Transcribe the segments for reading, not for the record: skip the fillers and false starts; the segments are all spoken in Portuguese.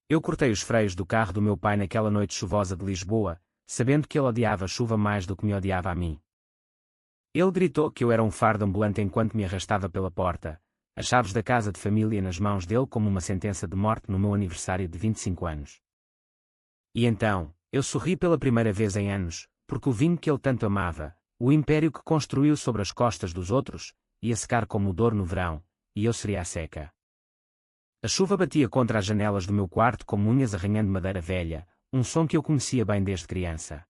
Eu cortei os freios do carro do meu pai naquela noite chuvosa de Lisboa, sabendo que ele odiava a chuva mais do que me odiava a mim. Ele gritou que eu era um fardo ambulante enquanto me arrastava pela porta, as chaves da casa de família nas mãos dele como uma sentença de morte no meu aniversário de 25 anos. E então, eu sorri pela primeira vez em anos, porque o vinho que ele tanto amava, o império que construiu sobre as costas dos outros, ia secar como o dor no verão, e eu seria a seca. A chuva batia contra as janelas do meu quarto como unhas arranhando madeira velha, um som que eu conhecia bem desde criança.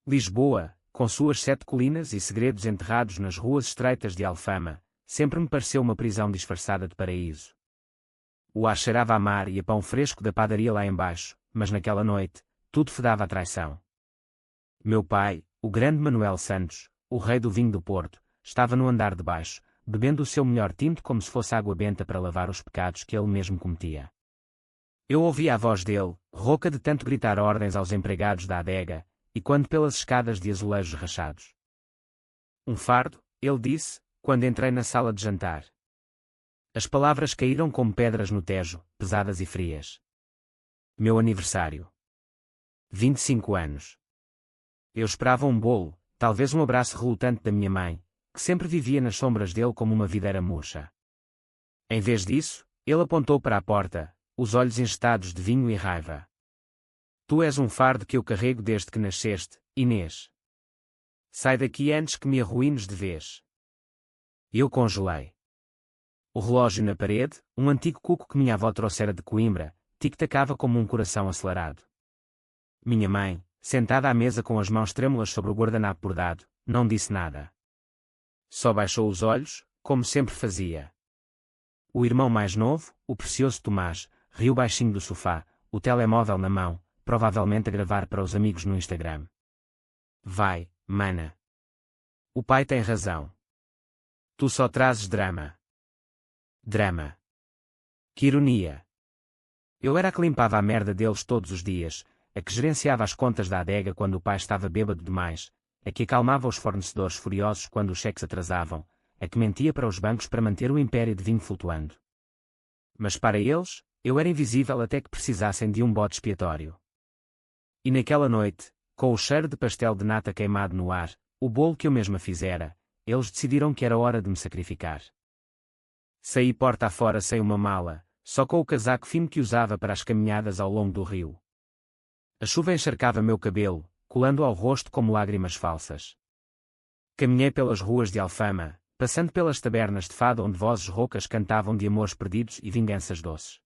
Lisboa, com suas 7 colinas e segredos enterrados nas ruas estreitas de Alfama, sempre me pareceu uma prisão disfarçada de paraíso. O ar cheirava a mar e a pão fresco da padaria lá embaixo, mas naquela noite, tudo fedava a traição. Meu pai, o grande Manuel Santos, o rei do vinho do Porto, estava no andar de baixo, bebendo o seu melhor tinto como se fosse água benta para lavar os pecados que ele mesmo cometia. Eu ouvia a voz dele, rouca de tanto gritar ordens aos empregados da adega, e quando pelas escadas de azulejos rachados. Um fardo, ele disse, quando entrei na sala de jantar. As palavras caíram como pedras no Tejo, pesadas e frias. Meu aniversário. 25 anos. Eu esperava um bolo, talvez um abraço relutante da minha mãe, que sempre vivia nas sombras dele como uma videira murcha. Em vez disso, ele apontou para a porta, os olhos enchetados de vinho e raiva. Tu és um fardo que eu carrego desde que nasceste, Inês. Sai daqui antes que me arruínes de vez. Eu congelei. O relógio na parede, um antigo cuco que minha avó trouxera de Coimbra, tic-tacava como um coração acelerado. Minha mãe, sentada à mesa com as mãos trêmulas sobre o guardanapo bordado, não disse nada. Só baixou os olhos, como sempre fazia. O irmão mais novo, o precioso Tomás, riu baixinho do sofá, o telemóvel na mão, provavelmente a gravar para os amigos no Instagram. Vai, mana. O pai tem razão. Tu só trazes drama. Drama. Que ironia. Eu era a que limpava a merda deles todos os dias, a que gerenciava as contas da adega quando o pai estava bêbado demais, a que acalmava os fornecedores furiosos quando os cheques atrasavam, a que mentia para os bancos para manter o império de vinho flutuando. Mas para eles, eu era invisível até que precisassem de um bode expiatório. E naquela noite, com o cheiro de pastel de nata queimado no ar, o bolo que eu mesma fizera, eles decidiram que era hora de me sacrificar. Saí porta afora sem uma mala, só com o casaco fino que usava para as caminhadas ao longo do rio. A chuva encharcava meu cabelo, colando ao rosto como lágrimas falsas. Caminhei pelas ruas de Alfama, passando pelas tabernas de fado onde vozes roucas cantavam de amores perdidos e vinganças doces.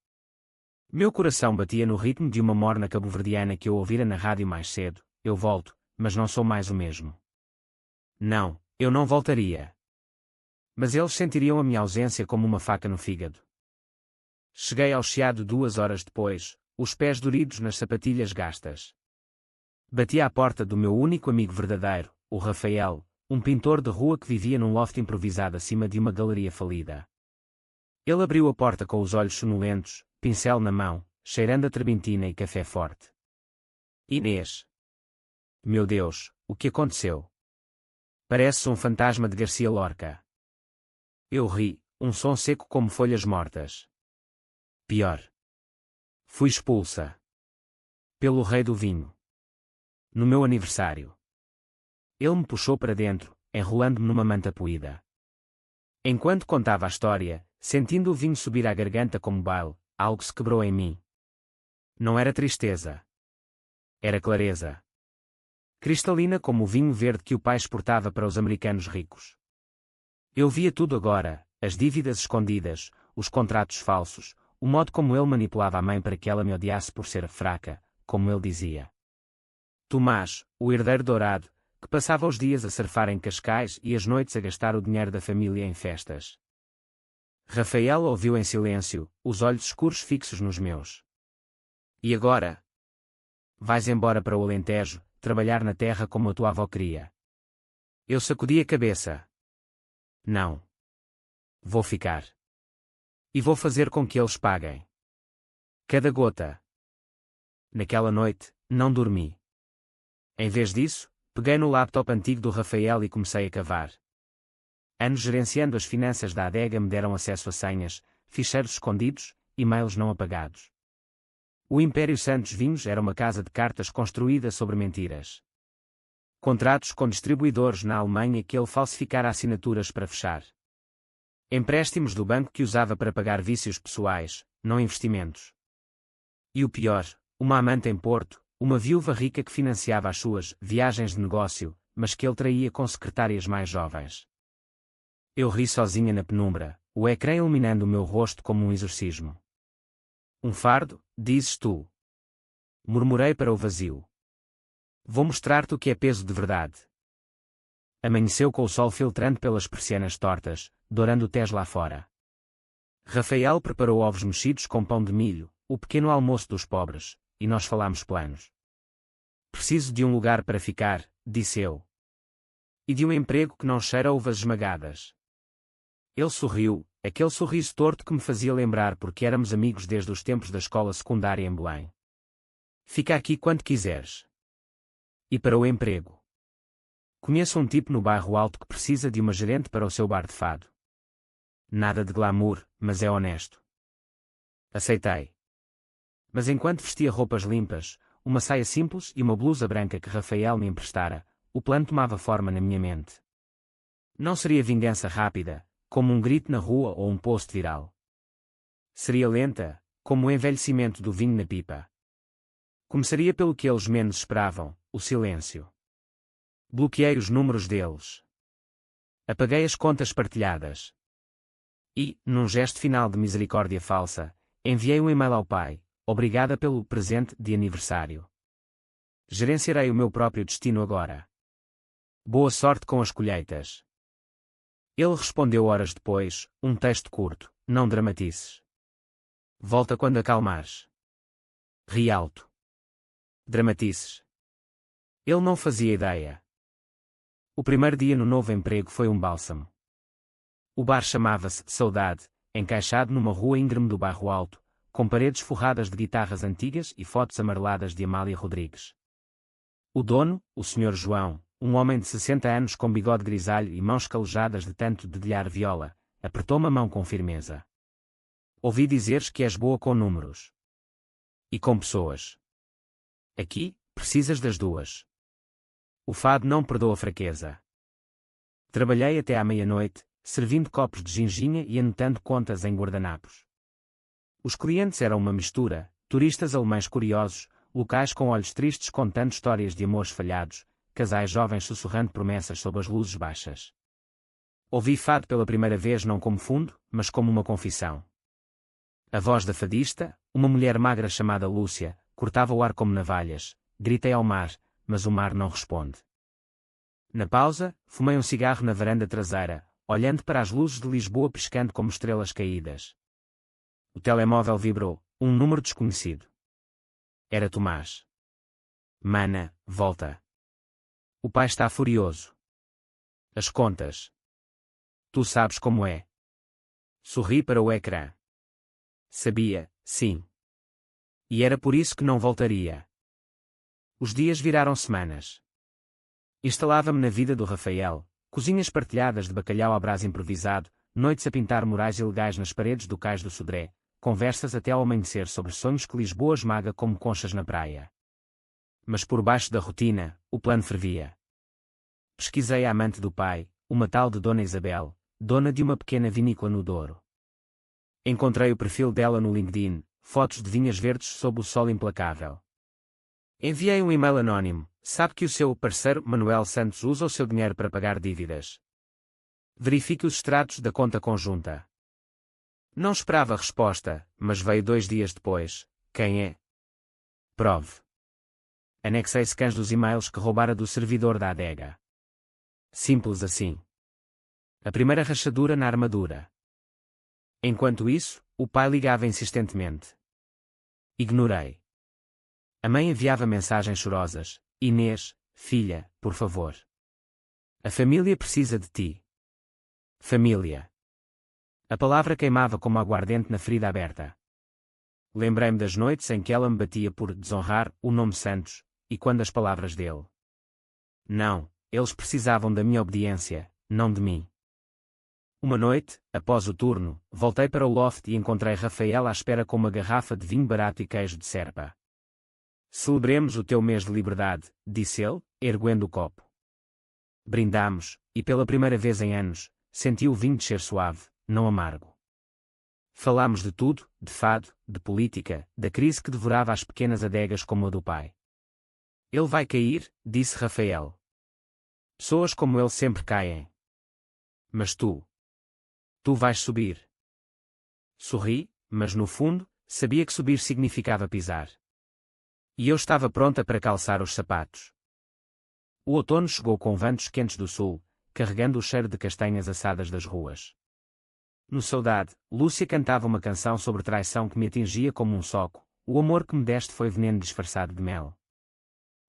Meu coração batia no ritmo de uma morna cabo-verdiana que eu ouvira na rádio mais cedo. Eu volto, mas não sou mais o mesmo. Não, eu não voltaria. Mas eles sentiriam a minha ausência como uma faca no fígado. Cheguei ao Chiado 2 horas depois, os pés doridos nas sapatilhas gastas. Bati à porta do meu único amigo verdadeiro, o Rafael, um pintor de rua que vivia num loft improvisado acima de uma galeria falida. Ele abriu a porta com os olhos sonolentos, pincel na mão, cheirando a terbentina e café forte. Inês. Meu Deus, o que aconteceu? Pareces um fantasma de Garcia Lorca. Eu ri, um som seco como folhas mortas. Pior. Fui expulsa. Pelo rei do vinho. No meu aniversário. Ele me puxou para dentro, enrolando-me numa manta poída. Enquanto contava a história, sentindo o vinho subir à garganta como baile, algo se quebrou em mim. Não era tristeza. Era clareza. Cristalina como o vinho verde que o pai exportava para os americanos ricos. Eu via tudo agora, as dívidas escondidas, os contratos falsos, o modo como ele manipulava a mãe para que ela me odiasse por ser fraca, como ele dizia. Tomás, o herdeiro dourado, que passava os dias a surfar em Cascais e as noites a gastar o dinheiro da família em festas. Rafael ouviu em silêncio, os olhos escuros fixos nos meus. E agora? Vais embora para o Alentejo, trabalhar na terra como a tua avó queria. Eu sacudi a cabeça. Não. Vou ficar. E vou fazer com que eles paguem. Cada gota. Naquela noite, não dormi. Em vez disso, peguei no laptop antigo do Rafael e comecei a cavar. Anos gerenciando as finanças da adega me deram acesso a senhas, ficheiros escondidos, e-mails não apagados. O Império Santos Vinhos era uma casa de cartas construída sobre mentiras. Contratos com distribuidores na Alemanha que ele falsificara assinaturas para fechar. Empréstimos do banco que usava para pagar vícios pessoais, não investimentos. E o pior, uma amante em Porto, uma viúva rica que financiava as suas viagens de negócio, mas que ele traía com secretárias mais jovens. Eu ri sozinha na penumbra, o ecrã iluminando o meu rosto como um exorcismo. Um fardo, dizes tu. Murmurei para o vazio. Vou mostrar-te o que é peso de verdade. Amanheceu com o sol filtrando pelas persianas tortas, dourando o tez lá fora. Rafael preparou ovos mexidos com pão de milho, o pequeno almoço dos pobres, e nós falámos planos. Preciso de um lugar para ficar, disse eu. E de um emprego que não cheira a uvas esmagadas. Ele sorriu, aquele sorriso torto que me fazia lembrar porque éramos amigos desde os tempos da escola secundária em Belém. Fica aqui quando quiseres. E para o emprego? Conheço um tipo no bairro Alto que precisa de uma gerente para o seu bar de fado. Nada de glamour, mas é honesto. Aceitei. Mas enquanto vestia roupas limpas, uma saia simples e uma blusa branca que Rafael me emprestara, o plano tomava forma na minha mente. Não seria vingança rápida, como um grito na rua ou um post viral. Seria lenta, como o envelhecimento do vinho na pipa. Começaria pelo que eles menos esperavam, o silêncio. Bloqueei os números deles. Apaguei as contas partilhadas. E, num gesto final de misericórdia falsa, enviei um e-mail ao pai, obrigada pelo presente de aniversário. Gerenciarei o meu próprio destino agora. Boa sorte com as colheitas. Ele respondeu horas depois, um texto curto, não dramatices. Volta quando acalmares. Ri alto. Dramatices. Ele não fazia ideia. O primeiro dia no novo emprego foi um bálsamo. O bar chamava-se Saudade, encaixado numa rua íngreme do bairro Alto, com paredes forradas de guitarras antigas e fotos amareladas de Amália Rodrigues. O dono, o Sr. João, um homem de 60 anos com bigode grisalho e mãos calejadas de tanto dedilhar viola, apertou-me a mão com firmeza. Ouvi dizeres que és boa com números. E com pessoas. Aqui, precisas das duas. O fado não perdoa fraqueza. Trabalhei até à meia-noite, servindo copos de ginginha e anotando contas em guardanapos. Os clientes eram uma mistura, turistas alemães curiosos, locais com olhos tristes contando histórias de amores falhados, casais jovens sussurrando promessas sob as luzes baixas. Ouvi fado pela primeira vez não como fundo, mas como uma confissão. A voz da fadista, uma mulher magra chamada Lúcia, cortava o ar como navalhas. Gritei ao mar, mas o mar não responde. Na pausa, fumei um cigarro na varanda traseira, olhando para as luzes de Lisboa piscando como estrelas caídas. O telemóvel vibrou, um número desconhecido. Era Tomás. Mana, volta. O pai está furioso. As contas. Tu sabes como é. Sorri para o ecrã. Sabia, sim. E era por isso que não voltaria. Os dias viraram semanas. Instalava-me na vida do Rafael, cozinhas partilhadas de bacalhau à brás improvisado, noites a pintar murais ilegais nas paredes do cais do Sodré, conversas até ao amanhecer sobre sonhos que Lisboa esmaga como conchas na praia. Mas por baixo da rotina, o plano fervia. Pesquisei a amante do pai, uma tal de Dona Isabel, dona de uma pequena vinícola no Douro. Encontrei o perfil dela no LinkedIn, fotos de vinhas verdes sob o sol implacável. Enviei um e-mail anónimo. Sabe que o seu parceiro Manuel Santos usa o seu dinheiro para pagar dívidas. Verifique os extratos da conta conjunta. Não esperava resposta, mas veio 2 dias depois. Quem é? Prove. Anexei scans dos e-mails que roubara do servidor da adega. Simples assim. A primeira rachadura na armadura. Enquanto isso, o pai ligava insistentemente. Ignorei. A mãe enviava mensagens chorosas. Inês, filha, por favor. A família precisa de ti. Família. A palavra queimava como aguardente na ferida aberta. Lembrei-me das noites em que ela me batia por desonrar o nome Santos, e quando as palavras dele. Não, eles precisavam da minha obediência, não de mim. Uma noite, após o turno, voltei para o loft e encontrei Rafael à espera com uma garrafa de vinho barato e queijo de serpa. Celebremos o teu mês de liberdade, disse ele, erguendo o copo. Brindamos, e pela primeira vez em anos, senti o vinho descer suave, não amargo. Falámos de tudo, de fado, de política, da crise que devorava as pequenas adegas como a do pai. Ele vai cair, disse Rafael. Pessoas como ele sempre caem. Mas tu vais subir. Sorri, mas no fundo, sabia que subir significava pisar. E eu estava pronta para calçar os sapatos. O outono chegou com ventos quentes do sul, carregando o cheiro de castanhas assadas das ruas. No Saudade, Lúcia cantava uma canção sobre traição que me atingia como um soco. O amor que me deste foi veneno disfarçado de mel.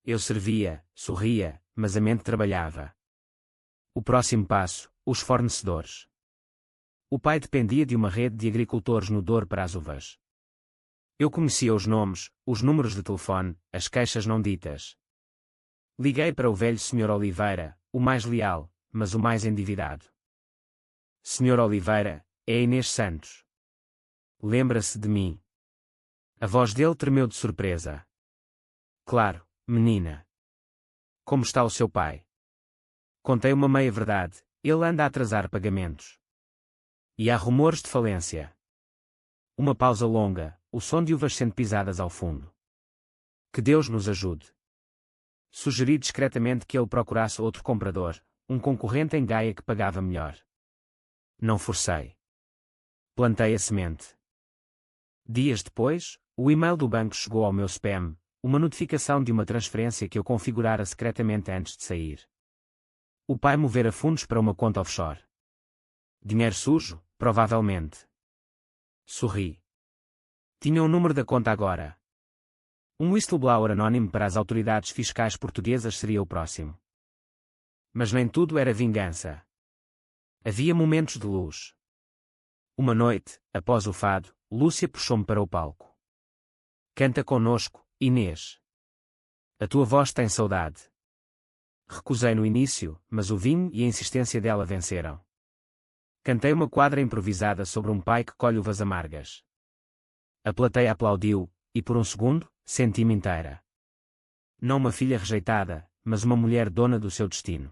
Eu servia, sorria, mas a mente trabalhava. O próximo passo, os fornecedores. O pai dependia de uma rede de agricultores no Douro para as uvas. Eu conhecia os nomes, os números de telefone, as queixas não ditas. Liguei para o velho Sr. Oliveira, o mais leal, mas o mais endividado. Sr. Oliveira, é Inês Santos. Lembra-se de mim? A voz dele tremeu de surpresa. Claro, menina. Como está o seu pai? Contei uma meia-verdade, ele anda a atrasar pagamentos. E há rumores de falência. Uma pausa longa, o som de uvas sendo pisadas ao fundo. Que Deus nos ajude. Sugeri discretamente que ele procurasse outro comprador, um concorrente em Gaia que pagava melhor. Não forcei. Plantei a semente. Dias depois, o e-mail do banco chegou ao meu spam, uma notificação de uma transferência que eu configurara secretamente antes de sair. O pai movera fundos para uma conta offshore. Dinheiro sujo, provavelmente. Sorri. Tinha o número da conta agora. Um whistleblower anónimo para as autoridades fiscais portuguesas seria o próximo. Mas nem tudo era vingança. Havia momentos de luz. Uma noite, após o fado, Lúcia puxou-me para o palco. Canta conosco, Inês. A tua voz tem saudade. Recusei no início, mas o vinho e a insistência dela venceram. Cantei uma quadra improvisada sobre um pai que colhe uvas amargas. A plateia aplaudiu, e por um segundo, senti-me inteira. Não uma filha rejeitada, mas uma mulher dona do seu destino.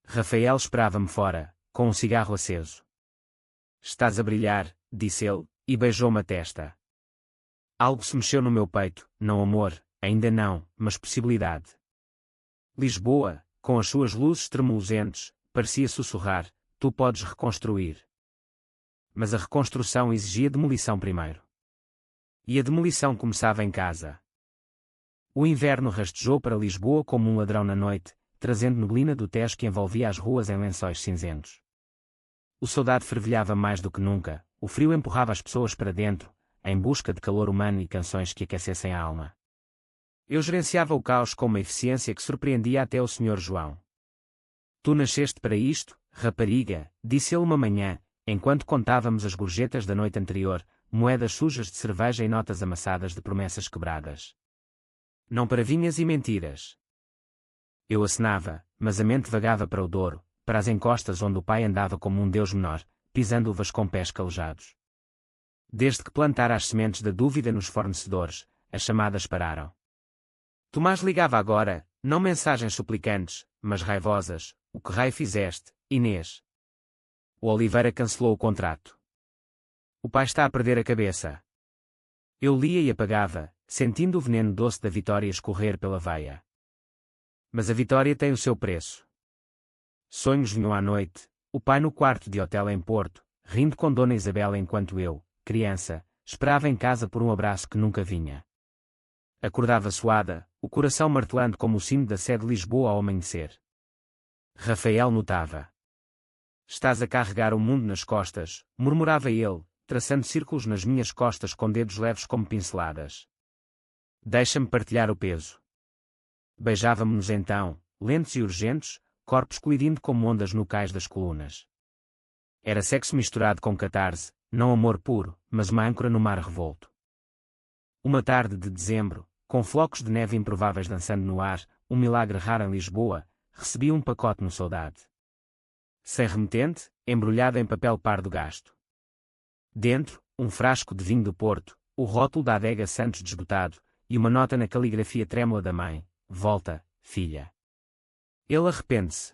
Rafael esperava-me fora, com um cigarro aceso. Estás a brilhar, disse ele, e beijou-me a testa. Algo se mexeu no meu peito, não amor, ainda não, mas possibilidade. Lisboa, com as suas luzes tremulosentes, parecia sussurrar, tu podes reconstruir. Mas a reconstrução exigia demolição primeiro. E a demolição começava em casa. O inverno rastejou para Lisboa como um ladrão na noite, trazendo neblina do Tejo que envolvia as ruas em lençóis cinzentos. O Saudade fervilhava mais do que nunca, o frio empurrava as pessoas para dentro, em busca de calor humano e canções que aquecessem a alma. Eu gerenciava o caos com uma eficiência que surpreendia até o Sr. João. Tu nasceste para isto, rapariga, disse ele uma manhã, enquanto contávamos as gorjetas da noite anterior, moedas sujas de cerveja e notas amassadas de promessas quebradas. Não para vinhas e mentiras. Eu acenava, mas a mente vagava para o Douro, para as encostas onde o pai andava como um deus menor, pisando uvas com pés calejados. Desde que plantara as sementes da dúvida nos fornecedores, as chamadas pararam. Tomás ligava agora, não mensagens suplicantes, mas raivosas. O que raio fizeste, Inês? O Oliveira cancelou o contrato. O pai está a perder a cabeça. Eu lia e apagava, sentindo o veneno doce da vitória escorrer pela veia. Mas a vitória tem o seu preço. Sonhos vinham à noite, o pai no quarto de hotel em Porto, rindo com Dona Isabel enquanto eu, criança, esperava em casa por um abraço que nunca vinha. Acordava suada, o coração martelando como o sino da sé de Lisboa ao amanhecer. Rafael notava. Estás a carregar o mundo nas costas, murmurava ele, traçando círculos nas minhas costas com dedos leves como pinceladas. Deixa-me partilhar o peso. Beijávamos-nos então, lentos e urgentes, corpos colidindo como ondas no cais das colunas. Era sexo misturado com catarse, não amor puro, mas uma âncora no mar revolto. Uma tarde de dezembro, com flocos de neve improváveis dançando no ar, um milagre raro em Lisboa, recebi um pacote no Saudade. sem remetente, embrulhada em papel pardo gasto. Dentro, um frasco de vinho do Porto, o rótulo da adega Santos desbotado, e uma nota na caligrafia trêmula da mãe: volta, filha. Ele arrepende-se.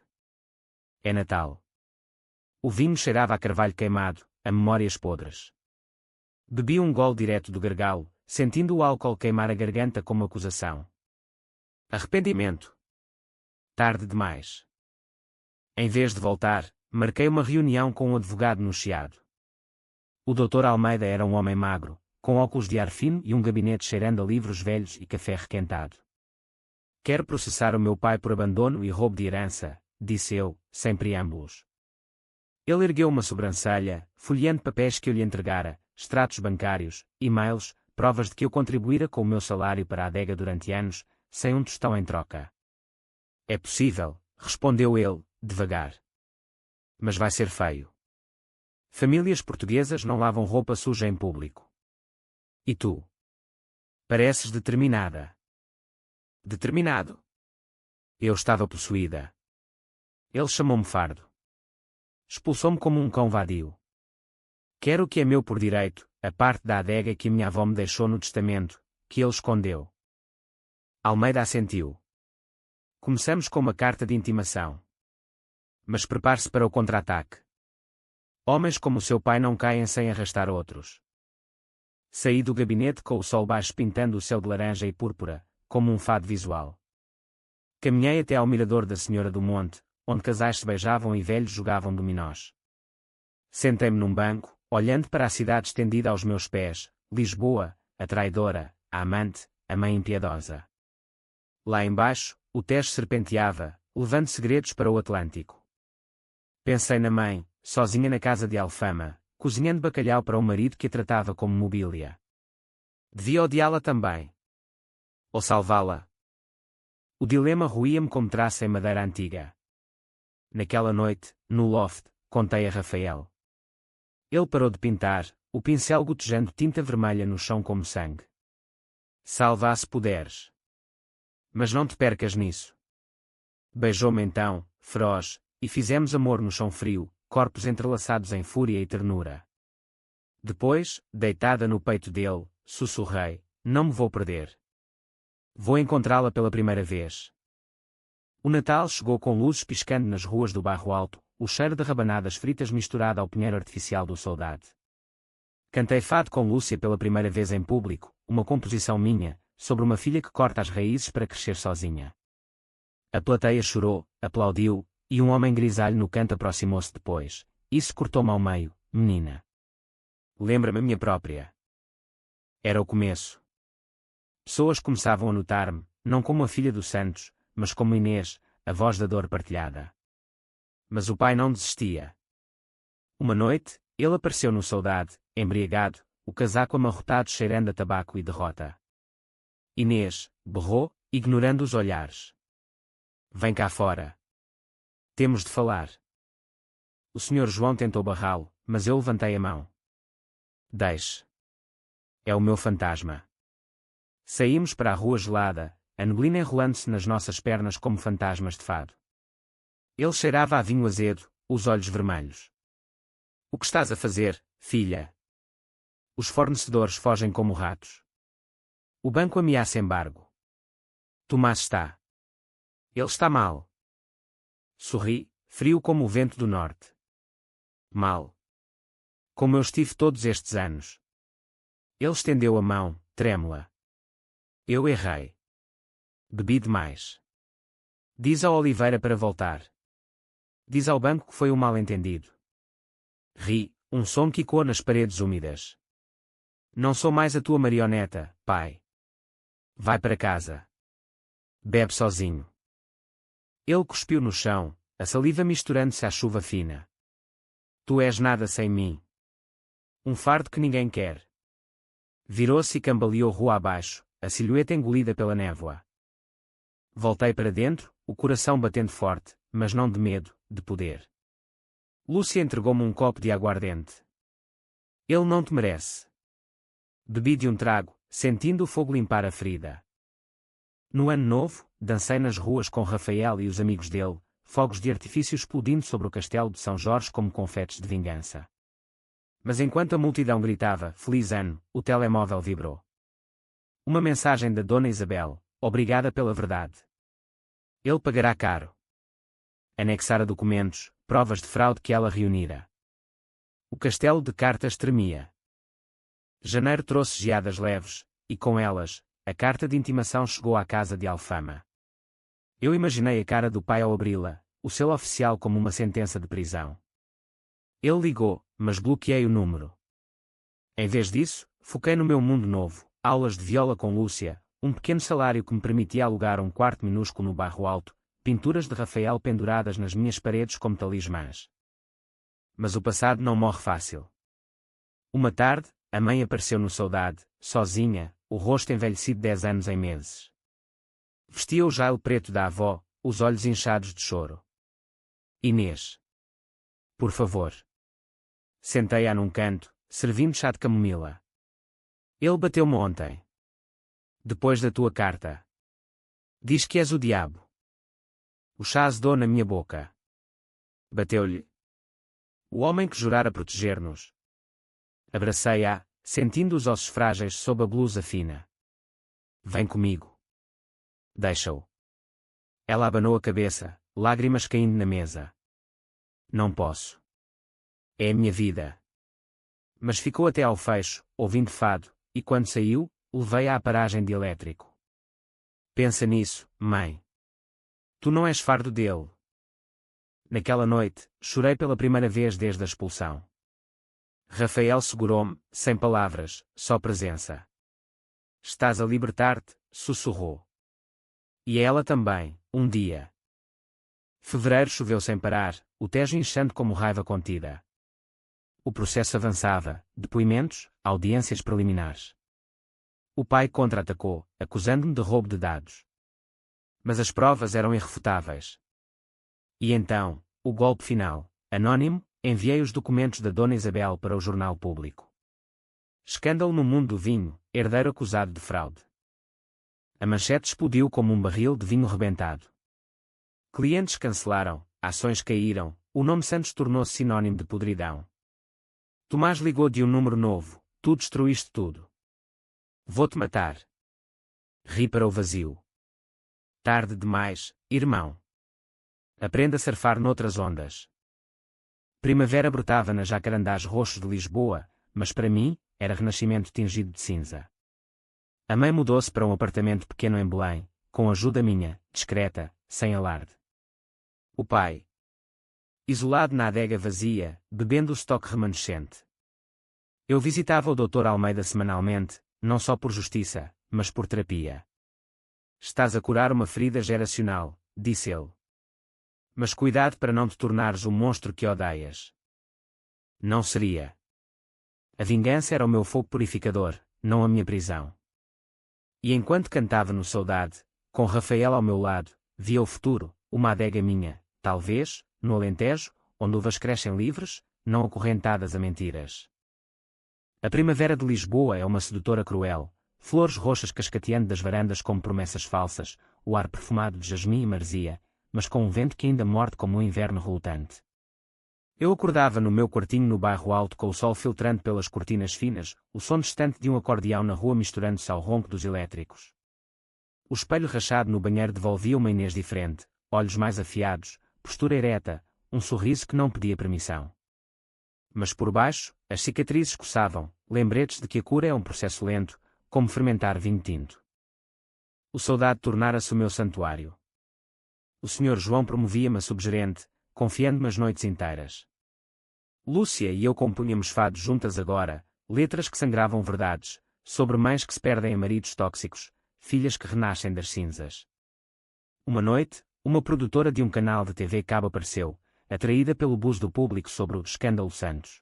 É Natal. O vinho cheirava a carvalho queimado, a memórias podres. Bebi um gole direto do gargalo, sentindo o álcool queimar a garganta como acusação. Arrependimento. Tarde demais. Em vez de voltar, marquei uma reunião com um advogado no Chiado. O Dr. Almeida era um homem magro, com óculos de ar fino e um gabinete cheirando a livros velhos e café requentado. Quero processar o meu pai por abandono e roubo de herança, disse eu, sem preâmbulos. Ele ergueu uma sobrancelha, folheando papéis que eu lhe entregara, extratos bancários, e-mails, provas de que eu contribuíra com o meu salário para a adega durante anos, sem um tostão em troca. É possível, respondeu ele, devagar. Mas vai ser feio. Famílias portuguesas não lavam roupa suja em público. E tu? Pareces determinada. Determinado. Eu estava possuída. Ele chamou-me fardo. Expulsou-me como um cão vadio. Quero o que é meu por direito, a parte da adega que minha avó me deixou no testamento, que ele escondeu. Almeida assentiu. Começamos com uma carta de intimação. Mas prepare-se para o contra-ataque. Homens como seu pai não caem sem arrastar outros. Saí do gabinete com o sol baixo pintando o céu de laranja e púrpura, como um fado visual. Caminhei até ao mirador da Senhora do Monte, onde casais se beijavam e velhos jogavam dominós. Sentei-me num banco, olhando para a cidade estendida aos meus pés, Lisboa, a traidora, a amante, a mãe impiedosa. Lá embaixo, o Tejo serpenteava, levando segredos para o Atlântico. Pensei na mãe, sozinha na casa de Alfama, cozinhando bacalhau para um marido que a tratava como mobília. Devia odiá-la também. Ou salvá-la. O dilema roía-me como traça em madeira antiga. Naquela noite, no loft, contei a Rafael. Ele parou de pintar, o pincel gotejando tinta vermelha no chão como sangue. Salva-a se puderes. Mas não te percas nisso. Beijou-me então, feroz, e fizemos amor no chão frio, corpos entrelaçados em fúria e ternura. Depois, deitada no peito dele, sussurrei: não me vou perder. Vou encontrá-la pela primeira vez. O Natal chegou com luzes piscando nas ruas do Bairro Alto, o cheiro de rabanadas fritas misturado ao pinheiro artificial do Saudade. Cantei fado com Lúcia pela primeira vez em público, uma composição minha, sobre uma filha que corta as raízes para crescer sozinha. A plateia chorou, aplaudiu, e um homem grisalho no canto aproximou-se depois. Isso cortou-me ao meio, menina. Lembra-me a minha própria. Era o começo. Pessoas começavam a notar-me, não como a filha do Santos, mas como Inês, a voz da dor partilhada. Mas o pai não desistia. Uma noite, ele apareceu no Saudade, embriagado, o casaco amarrotado cheirando a tabaco e derrota. Inês, berrou, ignorando os olhares. Vem cá fora. Temos de falar. O Sr. João tentou barrá-lo, mas eu levantei a mão. Deixe. É o meu fantasma. Saímos para a rua gelada, a neblina enrolando-se nas nossas pernas como fantasmas de fado. Ele cheirava a vinho azedo, os olhos vermelhos. O que estás a fazer, filha? Os fornecedores fogem como ratos. O banco ameaça embargo. Tomás está. Ele está mal. Sorri, frio como o vento do norte. Mal. Como eu estive todos estes anos. Ele estendeu a mão, trêmula. Eu errei. Bebi demais. Diz ao Oliveira para voltar. Diz ao banco que foi um mal-entendido. Ri, um som quicou nas paredes úmidas. Não sou mais a tua marioneta, pai. Vai para casa. Bebe sozinho. Ele cuspiu no chão, a saliva misturando-se à chuva fina. Tu és nada sem mim. Um fardo que ninguém quer. Virou-se e cambaleou rua abaixo, a silhueta engolida pela névoa. Voltei para dentro, o coração batendo forte, mas não de medo, de poder. Lúcia entregou-me um copo de aguardente. Ele não te merece. Bebi de um trago, sentindo o fogo limpar a ferida. No ano novo, dancei nas ruas com Rafael e os amigos dele, fogos de artifício explodindo sobre o castelo de São Jorge como confetes de vingança. Mas enquanto a multidão gritava, "Feliz ano", o telemóvel vibrou. Uma mensagem da Dona Isabel: "Obrigada pela verdade. Ele pagará caro." Anexara documentos, provas de fraude que ela reunira. O castelo de cartas tremia. Janeiro trouxe geadas leves, e com elas, a carta de intimação chegou à casa de Alfama. Eu imaginei a cara do pai ao abri-la, o selo oficial como uma sentença de prisão. Ele ligou, mas bloqueei o número. Em vez disso, foquei no meu mundo novo, aulas de viola com Lúcia, um pequeno salário que me permitia alugar um quarto minúsculo no bairro Alto, pinturas de Rafael penduradas nas minhas paredes como talismãs. Mas o passado não morre fácil. Uma tarde, a mãe apareceu no Saudade, sozinha, o rosto envelhecido 10 anos em meses. Vestia o jaile preto da avó, os olhos inchados de choro. "Inês. Por favor." Sentei-a num canto, servindo chá de camomila. "Ele bateu-me ontem. Depois da tua carta. Diz que és o diabo." O chá azedou na minha boca. Bateu-lhe. O homem que jurara proteger-nos. Abracei-a, sentindo os ossos frágeis sob a blusa fina. "Vem comigo." "Deixa-o." Ela abanou a cabeça, lágrimas caindo na mesa. "Não posso. É a minha vida." Mas ficou até ao fecho, ouvindo fado, e quando saiu, levei-a à paragem de elétrico. "Pensa nisso, mãe. Tu não és fardo dele." Naquela noite, chorei pela primeira vez desde a expulsão. Rafael segurou-me, sem palavras, só presença. "Estás a libertar-te", sussurrou. E ela também, um dia. Fevereiro choveu sem parar, o Tejo inchando como raiva contida. O processo avançava, depoimentos, audiências preliminares. O pai contra-atacou, acusando-me de roubo de dados. Mas as provas eram irrefutáveis. E então, o golpe final, anônimo, enviei os documentos da Dona Isabel para o jornal público. Escândalo no mundo do vinho, herdeiro acusado de fraude. A manchete explodiu como um barril de vinho rebentado. Clientes cancelaram, ações caíram, o nome Santos tornou-se sinônimo de podridão. Tomás ligou de um número novo: "Tu destruíste tudo. Vou-te matar." Ri para o vazio. Tarde demais, irmão. Aprenda a surfar noutras ondas. Primavera brotava nas jacarandás roxos de Lisboa, mas para mim, era renascimento tingido de cinza. A mãe mudou-se para um apartamento pequeno em Belém, com ajuda minha, discreta, sem alarde. O pai, isolado na adega vazia, bebendo o estoque remanescente. Eu visitava o Dr. Almeida semanalmente, não só por justiça, mas por terapia. "Estás a curar uma ferida geracional", disse ele. "Mas cuidado para não te tornares o monstro que odeias." Não seria. A vingança era o meu fogo purificador, não a minha prisão. E enquanto cantava no Saudade, com Rafael ao meu lado, via o futuro, uma adega minha, talvez, no Alentejo, onde uvas crescem livres, não acorrentadas a mentiras. A primavera de Lisboa é uma sedutora cruel, flores roxas cascateando das varandas como promessas falsas, o ar perfumado de jasmim e maresia, mas com um vento que ainda morde como um inverno relutante. Eu acordava no meu quartinho no bairro Alto com o sol filtrando pelas cortinas finas, o som distante de um acordeão na rua misturando-se ao ronco dos elétricos. O espelho rachado no banheiro devolvia uma Inês diferente, olhos mais afiados, postura ereta, um sorriso que não pedia permissão. Mas por baixo, as cicatrizes coçavam, lembretes de que a cura é um processo lento, como fermentar vinho tinto. O Saudade tornara-se o meu santuário. O Sr. João promovia-me a subgerente, confiando-me as noites inteiras. Lúcia e eu compunhamos fados juntas agora, letras que sangravam verdades, sobre mães que se perdem a maridos tóxicos, filhas que renascem das cinzas. Uma noite, uma produtora de um canal de TV cabo apareceu, atraída pelo buzz do público sobre o escândalo Santos.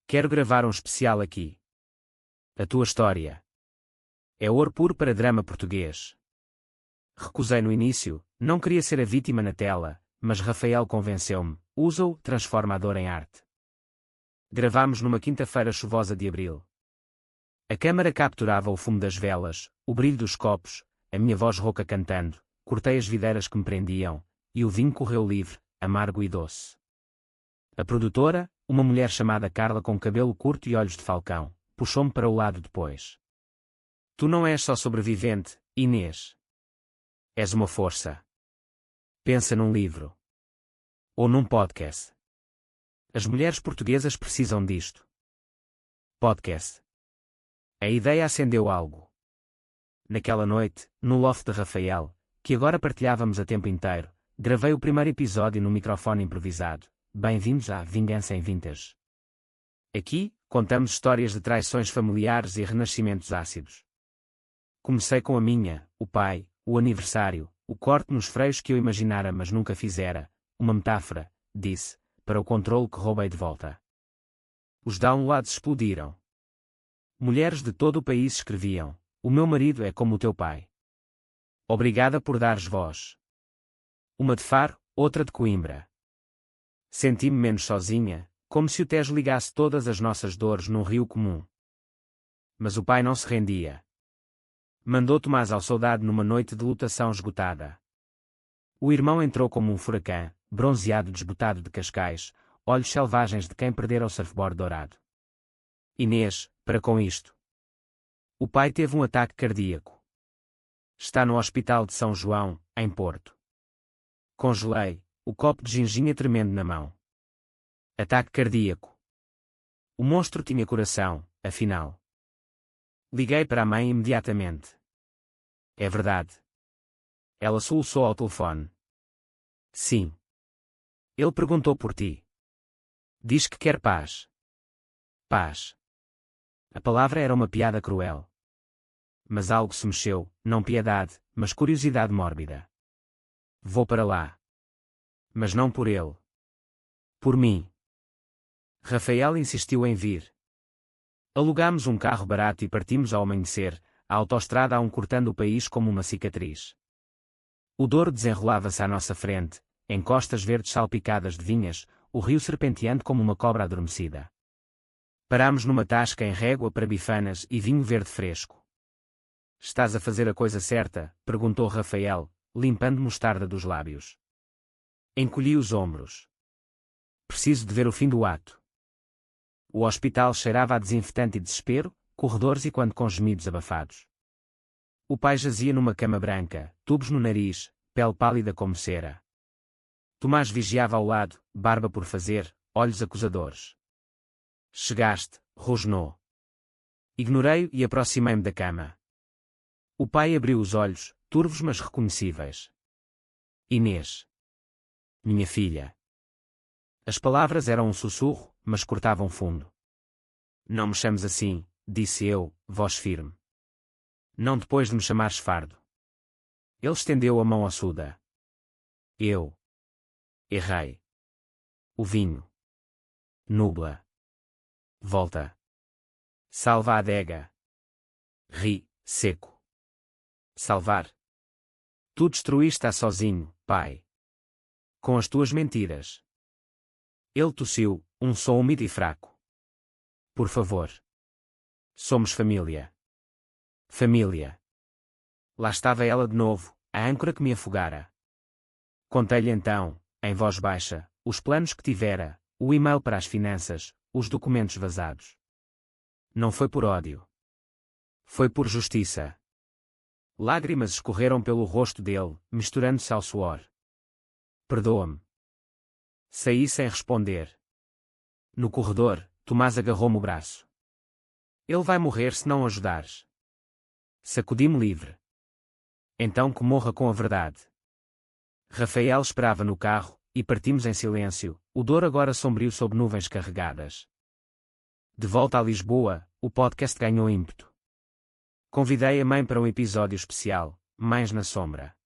"Quero gravar um especial aqui. A tua história é ouro puro para drama português." Recusei no início, não queria ser a vítima na tela, mas Rafael convenceu-me: "Usa-o, transforma a dor em arte." Gravámos numa quinta-feira chuvosa de abril. A câmara capturava o fumo das velas, o brilho dos copos, a minha voz rouca cantando, cortei as videiras que me prendiam, e o vinho correu livre, amargo e doce. A produtora, uma mulher chamada Carla com cabelo curto e olhos de falcão, puxou-me para o lado depois. Tu não és só sobrevivente, Inês. És uma força. Pensa num livro. Ou num podcast. As mulheres portuguesas precisam disto. Podcast. A ideia acendeu algo. Naquela noite, no loft de Rafael, que agora partilhávamos a tempo inteiro, gravei o primeiro episódio no microfone improvisado. Bem-vindos à Vingança em Vintage. Aqui, contamos histórias de traições familiares e renascimentos ácidos. Comecei com a minha, o pai, o aniversário, o corte nos freios que eu imaginara mas nunca fizera, uma metáfora, disse, para o controle que roubei de volta. Os downloads explodiram. Mulheres de todo o país escreviam: o meu marido é como o teu pai. Obrigada por dares voz. Uma de Faro, outra de Coimbra. Senti-me menos sozinha, como se o Tejo ligasse todas as nossas dores num rio comum. Mas o pai não se rendia. Mandou Tomás ao soldado numa noite de lutação esgotada. O irmão entrou como um furacão, bronzeado desbotado de Cascais, olhos selvagens de quem perdera o surfboard dourado. Inês, para com isto. O pai teve um ataque cardíaco. Está no hospital de São João, em Porto. Congelei, o copo de ginginha tremendo na mão. Ataque cardíaco. O monstro tinha coração, afinal. Liguei para a mãe imediatamente. É verdade. Ela soluçou ao telefone. Sim. Ele perguntou por ti. Diz que quer paz. Paz. A palavra era uma piada cruel. Mas algo se mexeu, não piedade, mas curiosidade mórbida. Vou para lá. Mas não por ele. Por mim. Rafael insistiu em vir. Alugámos um carro barato e partimos ao amanhecer, a autoestrada a um cortando o país como uma cicatriz. O Douro desenrolava-se à nossa frente, em costas verdes salpicadas de vinhas, o rio serpenteando como uma cobra adormecida. Parámos numa tasca em régua para bifanas e vinho verde fresco. Estás a fazer a coisa certa? Perguntou Rafael, limpando mostarda dos lábios. Encolhi os ombros. Preciso de ver o fim do ato. O hospital cheirava a desinfetante e desespero, corredores e quando com gemidos abafados. O pai jazia numa cama branca, tubos no nariz, pele pálida como cera. Tomás vigiava ao lado, barba por fazer, olhos acusadores. Chegaste, rosnou. Ignorei-o e aproximei-me da cama. O pai abriu os olhos, turvos mas reconhecíveis. Inês. Minha filha. As palavras eram um sussurro, mas cortavam fundo. Não me chames assim, disse eu, voz firme. Não depois de me chamares fardo. Ele estendeu a mão ossuda. Eu. Errei. O vinho. Nubla. Volta. Salva a adega. Ri, seco. Salvar. Tu destruíste-a sozinho, pai. Com as tuas mentiras. Ele tossiu, um som úmido e fraco. Por favor. Somos família. Família. Lá estava ela de novo, a âncora que me afogara. Contei-lhe então, em voz baixa, os planos que tivera, o e-mail para as finanças, os documentos vazados. Não foi por ódio. Foi por justiça. Lágrimas escorreram pelo rosto dele, misturando-se ao suor. Perdoa-me. Saí sem responder. No corredor, Tomás agarrou-me o braço. Ele vai morrer se não ajudares. Sacudi-me livre. Então que morra com a verdade. Rafael esperava no carro, e partimos em silêncio, o Douro agora sombrio sob nuvens carregadas. De volta a Lisboa, o podcast ganhou ímpeto. Convidei a mãe para um episódio especial, Mães na Sombra.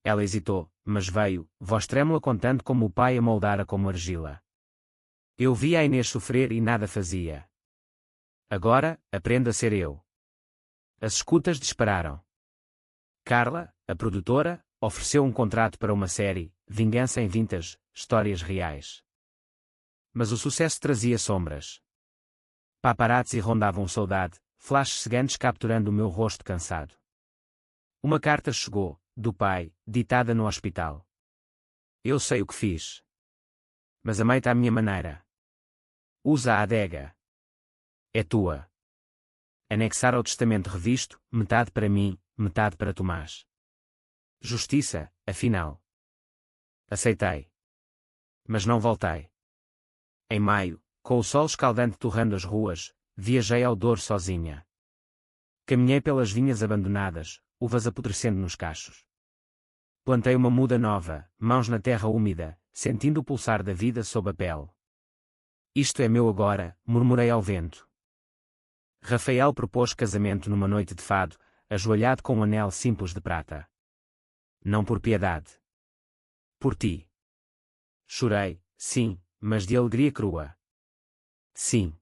Ela hesitou, mas veio, voz trêmula contando como o pai a moldara como argila. Eu via a Inês sofrer e nada fazia. Agora, aprendo a ser eu. As escutas dispararam. Carla, a produtora, ofereceu um contrato para uma série, Vingança em Vintage, histórias reais. Mas o sucesso trazia sombras. Paparazzi rondavam saudade, flashes cegantes capturando o meu rosto cansado. Uma carta chegou, do pai, ditada no hospital. Eu sei o que fiz. Mas amei-te à minha maneira. Usa a adega. É tua. Anexar ao testamento revisto, metade para mim, metade para Tomás. Justiça, afinal. Aceitei. Mas não voltei. Em maio, com o sol escaldante torrando as ruas, viajei ao Douro sozinha. Caminhei pelas vinhas abandonadas, uvas apodrecendo nos cachos. Plantei uma muda nova, mãos na terra úmida, sentindo o pulsar da vida sob a pele. Isto é meu agora, murmurei ao vento. Rafael propôs casamento numa noite de fado, ajoelhado com um anel simples de prata. Não por piedade. Por ti. Chorei, sim, mas de alegria crua. Sim.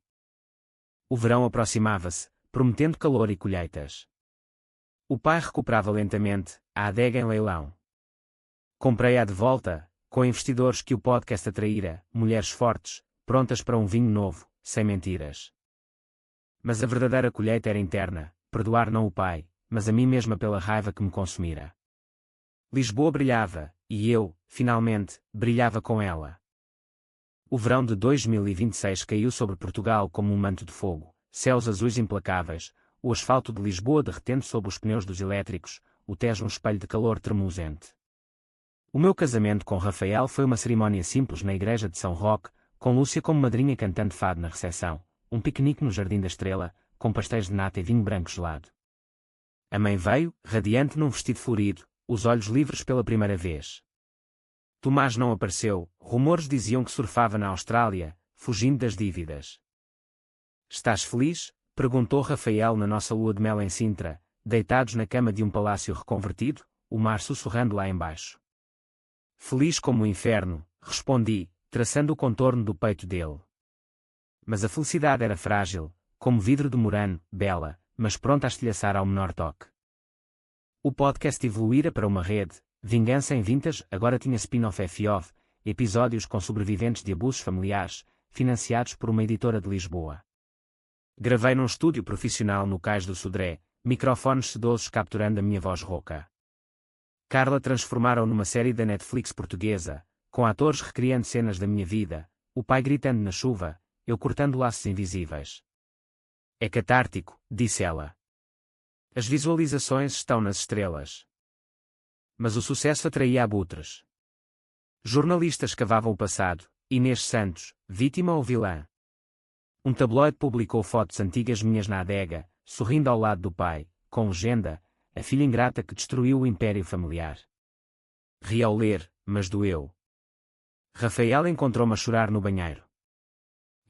O verão aproximava-se, prometendo calor e colheitas. O pai recuperava lentamente, a adega em leilão. Comprei-a de volta, com investidores que o podcast atraíra, mulheres fortes, prontas para um vinho novo, sem mentiras. Mas a verdadeira colheita era interna, perdoar não o pai, mas a mim mesma pela raiva que me consumira. Lisboa brilhava, e eu, finalmente, brilhava com ela. O verão de 2026 caiu sobre Portugal como um manto de fogo, céus azuis implacáveis, o asfalto de Lisboa derretendo sob os pneus dos elétricos, o Tejo um espelho de calor tremuluzente. O meu casamento com Rafael foi uma cerimónia simples na igreja de São Roque, com Lúcia como madrinha cantando fado na recepção, um piquenique no Jardim da Estrela, com pastéis de nata e vinho branco gelado. A mãe veio, radiante num vestido florido, os olhos livres pela primeira vez. Tomás não apareceu, rumores diziam que surfava na Austrália, fugindo das dívidas. Estás feliz? Perguntou Rafael na nossa lua de mel em Sintra, deitados na cama de um palácio reconvertido, o mar sussurrando lá embaixo. Feliz como o inferno, respondi, traçando o contorno do peito dele. Mas a felicidade era frágil, como vidro de murano, bela, mas pronta a estilhaçar ao menor toque. O podcast evoluíra para uma rede, Vingança em Vintage agora tinha spin-off FOF, episódios com sobreviventes de abusos familiares, financiados por uma editora de Lisboa. Gravei num estúdio profissional no Cais do Sodré, microfones sedosos capturando a minha voz rouca. Carla transformaram numa série da Netflix portuguesa, com atores recriando cenas da minha vida, o pai gritando na chuva, eu cortando laços invisíveis. É catártico, disse ela. As visualizações estão nas estrelas. Mas o sucesso atraía abutres. Jornalistas cavavam o passado, Inês Santos, vítima ou vilã. Um tabloide publicou fotos antigas minhas na adega, sorrindo ao lado do pai, com legenda, a filha ingrata que destruiu o império familiar. Ri ao ler, mas doeu. Rafael encontrou-me a chorar no banheiro.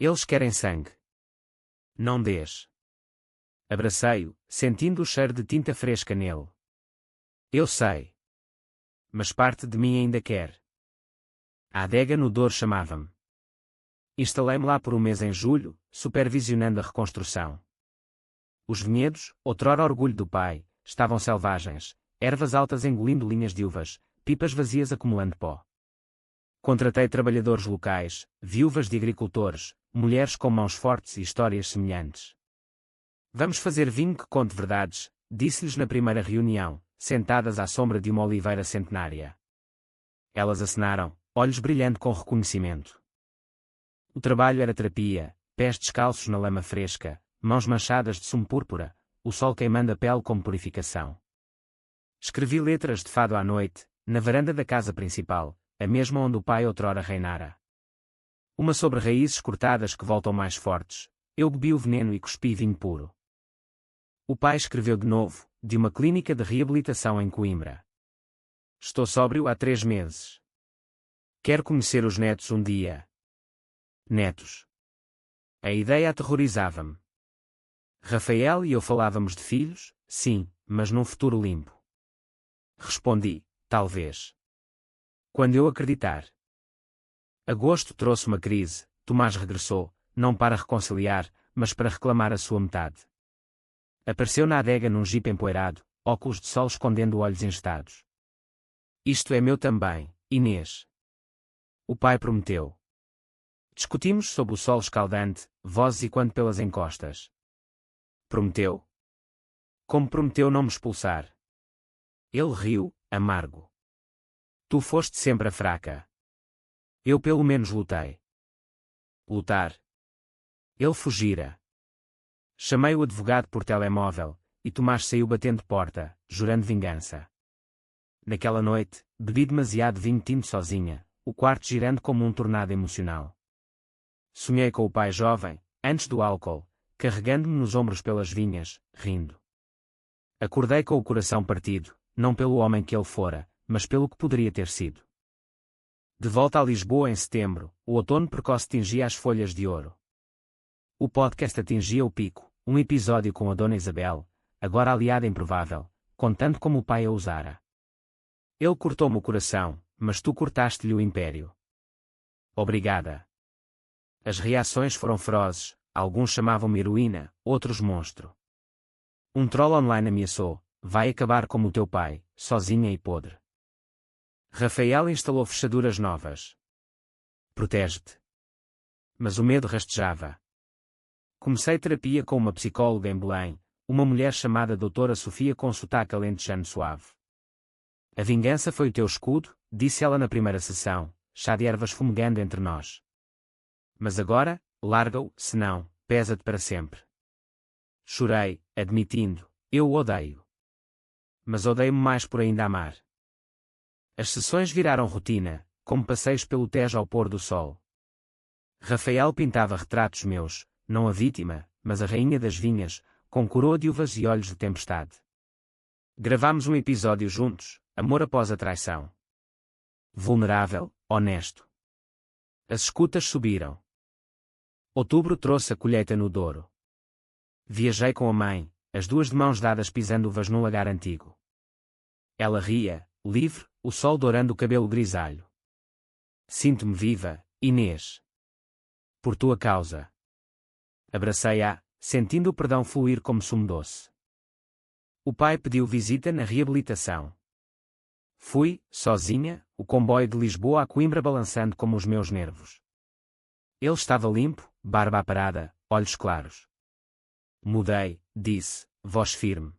Eles querem sangue. Não dês. Abracei-o, sentindo o cheiro de tinta fresca nele. Eu sei. Mas parte de mim ainda quer. A adega no Douro chamava-me. Instalei-me lá por um mês em julho, supervisionando a reconstrução. Os vinhedos, outrora orgulho do pai, estavam selvagens, ervas altas engolindo linhas de uvas, pipas vazias acumulando pó. Contratei trabalhadores locais, viúvas de agricultores, mulheres com mãos fortes e histórias semelhantes. Vamos fazer vinho que conte verdades, disse-lhes na primeira reunião, sentadas à sombra de uma oliveira centenária. Elas acenaram, olhos brilhando com reconhecimento. O trabalho era terapia, pés descalços na lama fresca, mãos manchadas de sumo púrpura, o sol queimando a pele como purificação. Escrevi letras de fado à noite, na varanda da casa principal, a mesma onde o pai outrora reinara. Uma sobre raízes cortadas que voltam mais fortes, eu bebi o veneno e cuspi vinho puro. O pai escreveu de novo, de uma clínica de reabilitação em Coimbra. Estou sóbrio há 3 meses. Quero conhecer os netos um dia. Netos. A ideia aterrorizava-me. Rafael e eu falávamos de filhos, sim, mas num futuro limpo. Respondi, talvez. Quando eu acreditar. Agosto trouxe uma crise, Tomás regressou, não para reconciliar, mas para reclamar a sua metade. Apareceu na adega num jipe empoeirado, óculos de sol escondendo olhos engestados. Isto é meu também, Inês. O pai prometeu. Discutimos sob o sol escaldante, vozes e quando pelas encostas. Prometeu. Como prometeu não me expulsar. Ele riu, amargo. Tu foste sempre a fraca. Eu pelo menos lutei. Lutar. Ele fugira. Chamei o advogado por telemóvel, e Tomás saiu batendo porta, jurando vingança. Naquela noite, bebi demasiado vinho tinto sozinha, o quarto girando como um tornado emocional. Sonhei com o pai jovem, antes do álcool, carregando-me nos ombros pelas vinhas, rindo. Acordei com o coração partido, não pelo homem que ele fora, mas pelo que poderia ter sido. De volta a Lisboa em setembro, o outono precoce tingia as folhas de ouro. O podcast atingia o pico, um episódio com a Dona Isabel, agora aliada improvável, contando como o pai a usara. Ele cortou-me o coração, mas tu cortaste-lhe o império. Obrigada. As reações foram ferozes, alguns chamavam-me heroína, outros monstro. Um troll online ameaçou, vai acabar como o teu pai, sozinha e podre. Rafael instalou fechaduras novas. Protege-te. Mas o medo rastejava. Comecei terapia com uma psicóloga em Belém, uma mulher chamada Doutora Sofia com sotaque alentejano suave. A vingança foi o teu escudo, disse ela na primeira sessão, chá de ervas fumegando entre nós. Mas agora, larga-o, senão, pesa-te para sempre. Chorei, admitindo, eu o odeio. Mas odeio-me mais por ainda amar. As sessões viraram rotina, como passeios pelo Tejo ao pôr do sol. Rafael pintava retratos meus, não a vítima, mas a rainha das vinhas, com coroa de uvas e olhos de tempestade. Gravámos um episódio juntos, amor após a traição. Vulnerável, honesto. As escutas subiram. Outubro trouxe a colheita no Douro. Viajei com a mãe, as duas de mãos dadas pisando uvas num lagar antigo. Ela ria, livre, o sol dourando o cabelo grisalho. Sinto-me viva, Inês. Por tua causa. Abracei-a, sentindo o perdão fluir como sumo doce. O pai pediu visita na reabilitação. Fui, sozinha, o comboio de Lisboa a Coimbra balançando como os meus nervos. Ele estava limpo, barba aparada, olhos claros. Mudei, disse, voz firme.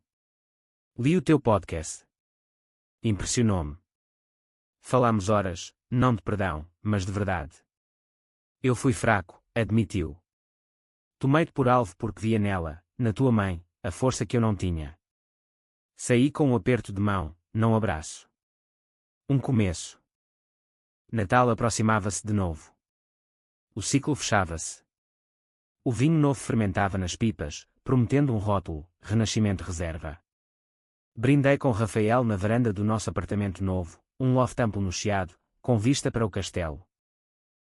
Li o teu podcast. Impressionou-me. Falámos horas, não de perdão, mas de verdade. Eu fui fraco, admitiu. Tomei-te por alvo porque via nela, na tua mãe, a força que eu não tinha. Saí com um aperto de mão, não abraço. Um começo. Natal aproximava-se de novo. O ciclo fechava-se. O vinho novo fermentava nas pipas, prometendo um rótulo, Renascimento Reserva. Brindei com Rafael na varanda do nosso apartamento novo, um loft amplo no Chiado, com vista para o castelo.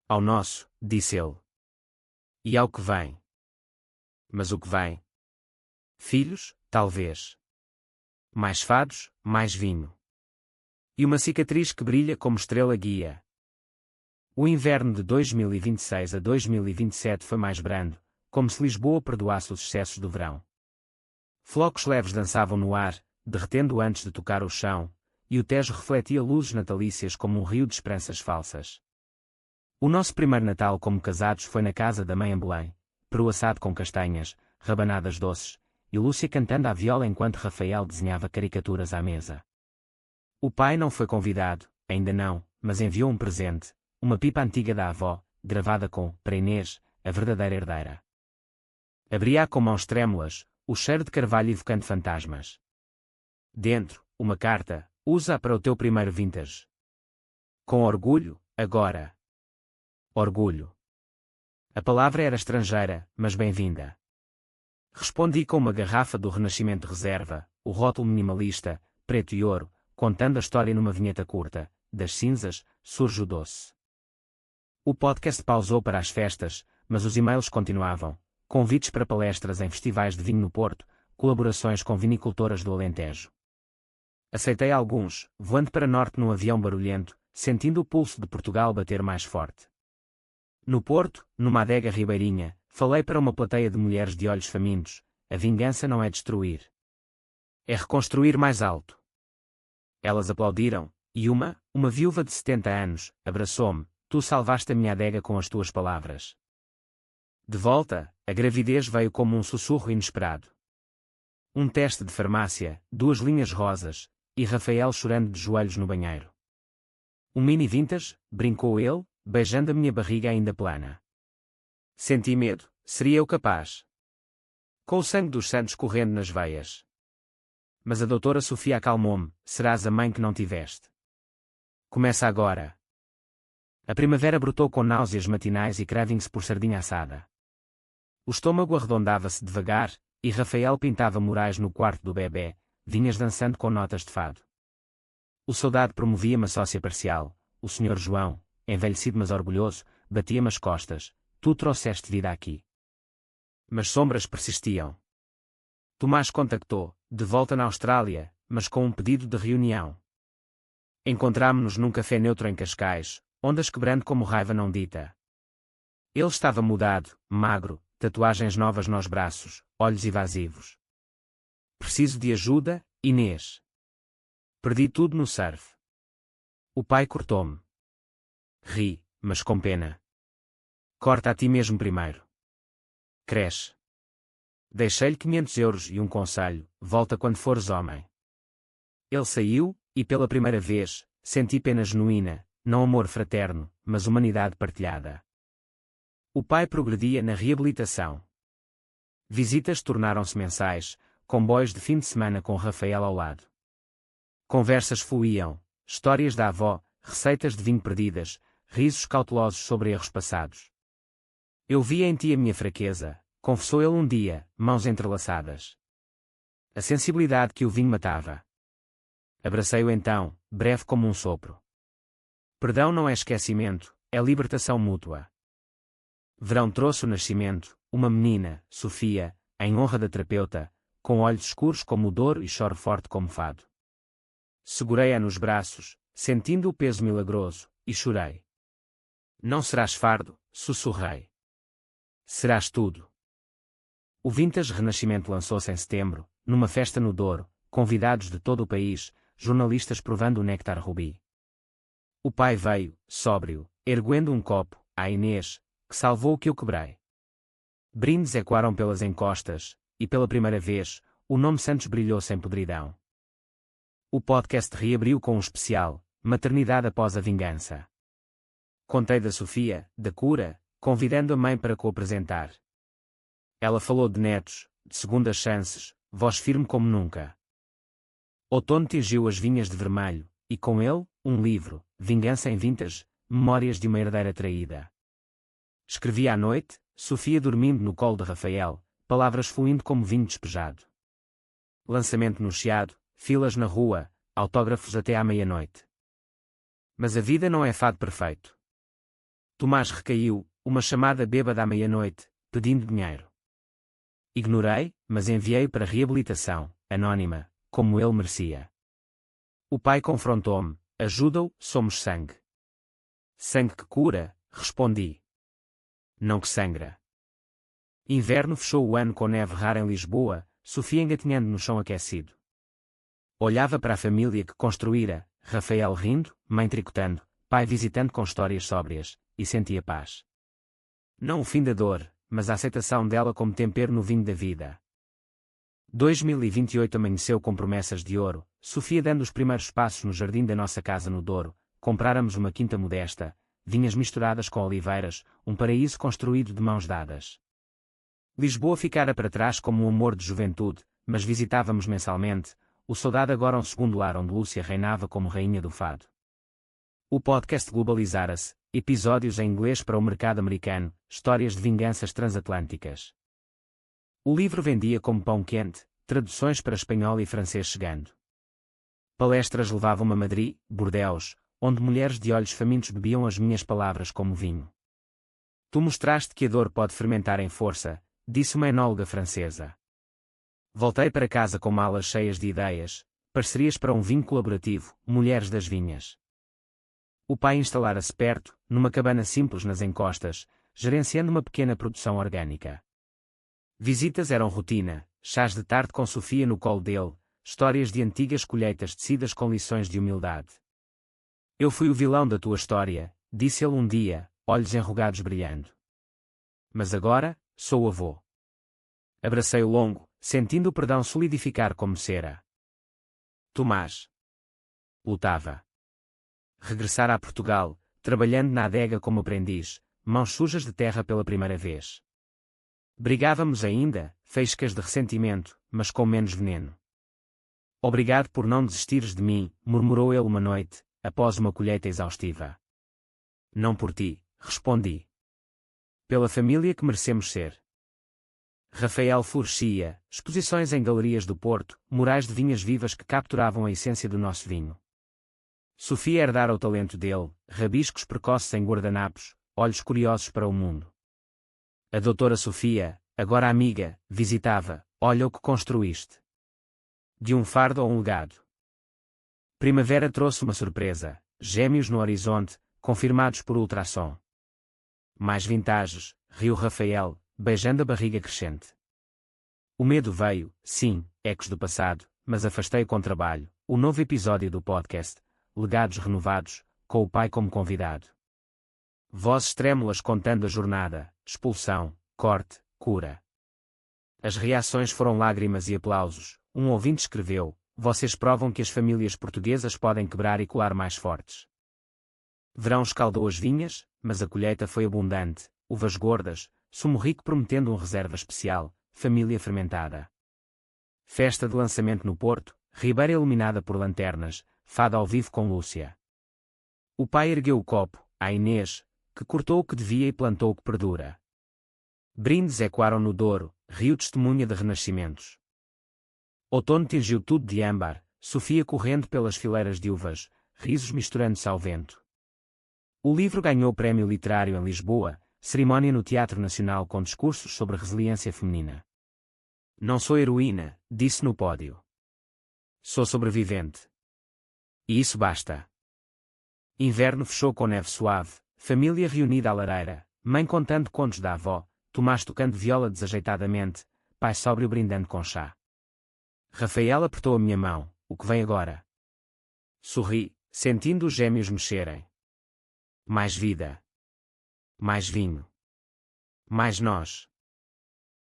Ao nosso, disse ele. E ao que vem. Mas o que vem? Filhos, talvez. Mais fados, mais vinho. E uma cicatriz que brilha como estrela guia. O inverno de 2026 a 2027 foi mais brando, como se Lisboa perdoasse os excessos do verão. Flocos leves dançavam no ar, derretendo antes de tocar o chão, e o Tejo refletia luzes natalícias como um rio de esperanças falsas. O nosso primeiro Natal como casados foi na casa da mãe em Belém, peru assado com castanhas, rabanadas doces, e Lúcia cantando à viola enquanto Rafael desenhava caricaturas à mesa. O pai não foi convidado, ainda não, mas enviou um presente, uma pipa antiga da avó, gravada com, para Inês, a verdadeira herdeira. Abria-a com mãos trêmulas, o cheiro de carvalho evocando fantasmas. Dentro, uma carta, usa-a para o teu primeiro vintage. Com orgulho, agora. Orgulho. A palavra era estrangeira, mas bem-vinda. Respondi com uma garrafa do Renascimento Reserva, o rótulo minimalista, preto e ouro, contando a história numa vinheta curta, das cinzas, surge o doce. O podcast pausou para as festas, mas os e-mails continuavam, convites para palestras em festivais de vinho no Porto, colaborações com vinicultoras do Alentejo. Aceitei alguns, voando para norte num avião barulhento, sentindo o pulso de Portugal bater mais forte. No Porto, numa adega ribeirinha, falei para uma plateia de mulheres de olhos famintos, a vingança não é destruir. É reconstruir mais alto. Elas aplaudiram, e uma viúva de 70 anos, abraçou-me, tu salvaste a minha adega com as tuas palavras. De volta, a gravidez veio como um sussurro inesperado. Um teste de farmácia, 2 linhas rosas, e Rafael chorando de joelhos no banheiro. Um mini vintage, brincou ele, beijando a minha barriga ainda plana. Senti medo, seria eu capaz? Com o sangue dos santos correndo nas veias. Mas a doutora Sofia acalmou-me, serás a mãe que não tiveste. Começa agora. A primavera brotou com náuseas matinais e craving-se por sardinha assada. O estômago arredondava-se devagar, e Rafael pintava murais no quarto do bebé, vinhas dançando com notas de fado. O soldado promovia-me a sócia parcial, o senhor João, envelhecido mas orgulhoso, batia-me as costas, tu trouxeste vida aqui. Mas sombras persistiam. Tomás contactou, de volta na Austrália, mas com um pedido de reunião. Encontrámo-nos num café neutro em Cascais, ondas quebrando como raiva não dita. Ele estava mudado, magro, tatuagens novas nos braços, olhos evasivos. Preciso de ajuda, Inês. Perdi tudo no surf. O pai cortou-me. Ri, mas com pena. Corta a ti mesmo primeiro. Cresce. Deixei-lhe 500 euros e um conselho, volta quando fores homem. Ele saiu, e pela primeira vez, senti pena genuína, não amor fraterno, mas humanidade partilhada. O pai progredia na reabilitação. Visitas tornaram-se mensais, comboios de fim de semana com Rafael ao lado. Conversas fluíam, histórias da avó, receitas de vinho perdidas, risos cautelosos sobre erros passados. Eu via em ti a minha fraqueza, confessou ele um dia, mãos entrelaçadas. A sensibilidade que o vinho matava. Abracei-o então, breve como um sopro. Perdão não é esquecimento, é libertação mútua. Verão trouxe o nascimento, uma menina, Sofia, em honra da terapeuta, com olhos escuros como o Douro e choro forte como fado. Segurei-a nos braços, sentindo o peso milagroso, e chorei. Não serás fardo, sussurrei. Serás tudo. O Vintage Renascimento lançou-se em setembro, numa festa no Douro, convidados de todo o país, jornalistas provando o néctar rubi. O pai veio, sóbrio, erguendo um copo, à Inês, que salvou o que eu quebrei. Brindes ecoaram pelas encostas, e pela primeira vez, o nome Santos brilhou sem podridão. O podcast reabriu com um especial, Maternidade após a Vingança. Contei da Sofia, da cura, convidando a mãe para co-apresentar. Ela falou de netos, de segundas chances, voz firme como nunca. Outono tingiu as vinhas de vermelho, e com ele, um livro, Vingança em Vintage, Memórias de uma Herdeira Traída. Escrevi à noite, Sofia dormindo no colo de Rafael, palavras fluindo como vinho despejado. Lançamento no Chiado, filas na rua, autógrafos até à meia-noite. Mas a vida não é fado perfeito. Tomás recaiu, uma chamada bêbada à meia-noite, pedindo dinheiro. Ignorei, mas enviei para reabilitação, anónima, como ele merecia. O pai confrontou-me, ajuda-o, somos sangue. Sangue que cura, respondi. Não que sangra. Inverno fechou o ano com neve rara em Lisboa, Sofia engatinhando no chão aquecido. Olhava para a família que construíra, Rafael rindo, mãe tricotando, pai visitando com histórias sóbrias, e sentia paz. Não o fim da dor, mas a aceitação dela como tempero no vinho da vida. 2028 amanheceu com promessas de ouro, Sofia dando os primeiros passos no jardim da nossa casa no Douro, compráramos uma quinta modesta, vinhas misturadas com oliveiras, um paraíso construído de mãos dadas. Lisboa ficara para trás como um amor de juventude, mas visitávamos mensalmente, o Saudade agora um segundo lar onde Lúcia reinava como rainha do fado. O podcast globalizara-se, episódios em inglês para o mercado americano, histórias de vinganças transatlânticas. O livro vendia como pão quente, traduções para espanhol e francês chegando. Palestras levavam-me a Madrid, Bordeaux, onde mulheres de olhos famintos bebiam as minhas palavras como vinho. Tu mostraste que a dor pode fermentar em força, disse uma enóloga francesa. Voltei para casa com malas cheias de ideias, parcerias para um vinho colaborativo, mulheres das vinhas. O pai instalara-se perto, numa cabana simples nas encostas, gerenciando uma pequena produção orgânica. Visitas eram rotina, chás de tarde com Sofia no colo dele, histórias de antigas colheitas tecidas com lições de humildade. Eu fui o vilão da tua história, disse ele um dia, olhos enrugados brilhando. Mas agora, sou o avô. Abracei-o longo, sentindo o perdão solidificar como cera. Tomás. Lutava. regressara a Portugal, trabalhando na adega como aprendiz, mãos sujas de terra pela primeira vez. Brigávamos ainda, faíscas de ressentimento, mas com menos veneno. Obrigado por não desistires de mim, murmurou ele uma noite, após uma colheita exaustiva. Não por ti, respondi. Pela família que merecemos ser. Rafael florescia, exposições em galerias do Porto, murais de vinhas vivas que capturavam a essência do nosso vinho. Sofia herdara o talento dele, rabiscos precoces em guardanapos, olhos curiosos para o mundo. A doutora Sofia, agora amiga, visitava, olha o que construíste. De um fardo a um legado. Primavera trouxe uma surpresa, gêmeos no horizonte, confirmados por ultrassom. Mais vintages, riu Rafael, beijando a barriga crescente. O medo veio, sim, ecos do passado, mas afastei com trabalho, o novo episódio do podcast, Legados Renovados, com o pai como convidado. Vozes trêmulas contando a jornada, expulsão, corte, cura. As reações foram lágrimas e aplausos. Um ouvinte escreveu: vocês provam que as famílias portuguesas podem quebrar e colar mais fortes. Verão escaldou as vinhas, mas a colheita foi abundante, uvas gordas, sumo rico prometendo um reserva especial, família fermentada. Festa de lançamento no Porto, Ribeira iluminada por lanternas, fado ao vivo com Lúcia. O pai ergueu o copo, à Inês, que cortou o que devia e plantou o que perdura. Brindes ecoaram no Douro, rio testemunha de renascimentos. Outono tingiu tudo de âmbar, Sofia correndo pelas fileiras de uvas, risos misturando-se ao vento. O livro ganhou prémio literário em Lisboa, cerimónia no Teatro Nacional com discursos sobre resiliência feminina. Não sou heroína, disse no pódio. Sou sobrevivente. E isso basta. Inverno fechou com neve suave, família reunida à lareira, mãe contando contos da avó, Tomás tocando viola desajeitadamente, pai sóbrio brindando com chá. Rafael apertou a minha mão, o que vem agora? Sorri, sentindo os gêmeos mexerem. Mais vida. Mais vinho. Mais nós.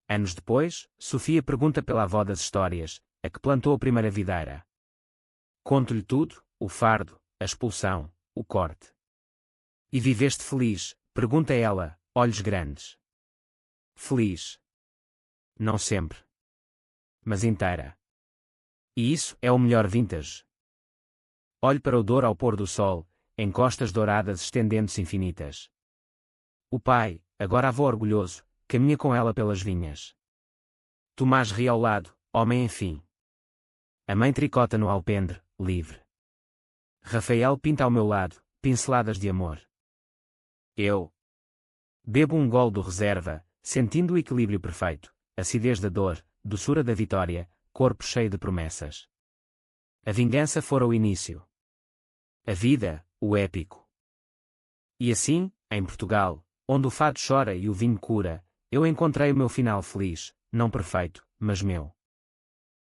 Anos depois, Sofia pergunta pela avó das histórias, a que plantou a primeira videira. Conto-lhe tudo, o fardo, a expulsão, o corte. E viveste feliz? Pergunta ela, olhos grandes. Feliz. Não sempre. Mas inteira. E isso é o melhor vintage. Olho para o Douro ao pôr do sol, em costas douradas estendendo-se infinitas. O pai, agora avô orgulhoso, caminha com ela pelas vinhas. Tomás ri ao lado, homem enfim. A mãe tricota no alpendre, livre. Rafael pinta ao meu lado, pinceladas de amor. Eu bebo um gole do reserva, sentindo o equilíbrio perfeito, acidez da dor, doçura da vitória, corpo cheio de promessas. A vingança fora o início. A vida, o épico. E assim, em Portugal, onde o fado chora e o vinho cura, eu encontrei o meu final feliz, não perfeito, mas meu.